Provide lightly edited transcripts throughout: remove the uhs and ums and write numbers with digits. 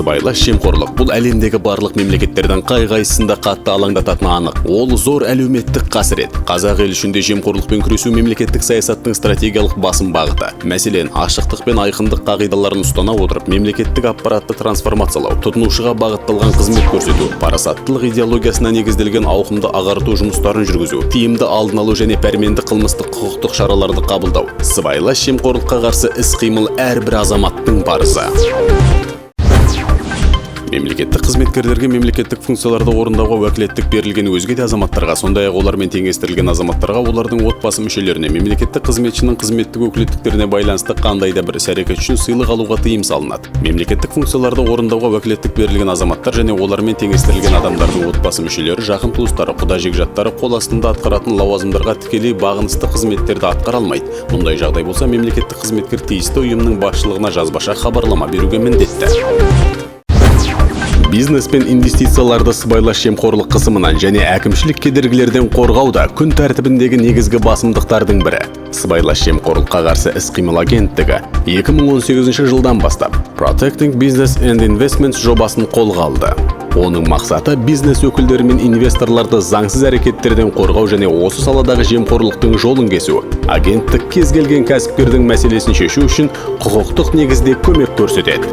Сыбайлас жемқорлық бұл әлемдегі барлық мемлекеттердің қай-қайсысында қатты алаңдататыны анық. Ол зор әлеуметтік қасірет. Қазақ ел ішінде жемқорлықпен күресу мемлекеттік саясаттың стратегиялық басым бағыты. Мәселен, ашықтық пен айқындық қағидаларын ұстана отырып, мемлекеттік аппаратты трансформациялау, тұтынушыға бағытталған қызмет көрсету, парасаттылық идеологиясына негізделген ауқымды ағарту жұмыстарын жүргізу, тиімді алдын алу және пәрменді қылмыстық құқықтық шараларды қабылдау. Сыбайлас жемқорлыққа қарсы іс-қимыл әрбір азаматтың парызы. Мемлекеттік қызметкерлерге мемлекеттік функцияларды орындауға уәкілеттік берілген өзге де азаматтарға, сондай-ақ олармен теңестірілген азаматтарға, олардың отбасы мүшелеріне, мемлекеттік қызметшінің қызметтік өкілеттіктеріне байланысты қандай да бір іс-әрекет үшін сыйлық алуға тыйым салынады. Мемлекеттік функцияларды орындауға уәкілеттік берілген азаматтар және олармен теңестірілген адамдардың отбасы мүшелері, жақын туыстары, құда-жекжаттары қол астында атқаратын лауазымдарға тікелей бағынысты қызметтерді атқара алмайды. Мұндай жағдай болса, мемлекеттік қызметкер тиісті ұйымның басшылығына жазбаша хабарлама беруге міндетті. Бизнес пен инвестицияларды сыбайлас жемқорлық қысымынан және әкімшілік кедергілерден қорғауда күн тәртібіндегі негізгі басымдықтардың бірі. Сыбайлас жемқорлыққа қарсы іс-қимыл агенттігі 2018 жылдан бастап Protecting Business and Investments жобасын қолға алды. Оның мақсаты бизнес өкілдері мен инвесторларды заңсыз әрекеттерден қорғау және осы саладағы жемқорлықтың жолын кесу. Агенттік кез келген кәсіпкердің мәселесін шешу үшін құқықтық негізде көмек көрсетеді.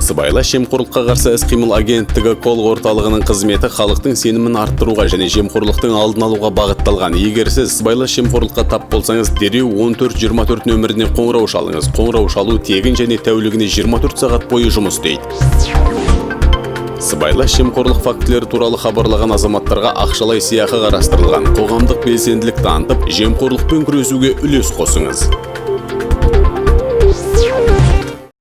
Сыбайлас жемқорлыққа қарсы іс-қимыл агенттігі кол орталығының қызметі халықтың сенімін арттыруға және жемқорлықтың алдын алуға бағытталған. Егер сіз сыбайлас жемқорлыққа тап болсаңыз, дереу 1424 нөміріне қоңырау шалыңыз. Қоңырау шалу тегін және тәулігіне 24 сағат бойы жұмыс істейді. Сыбайлас жемқорлық фактілері туралы хабарлаған азаматтарға ақшалай сыйақы қарастырылған. Қоғамдық белсенділік танытып, жемқорлықпен күресуге үлес қосыңыз.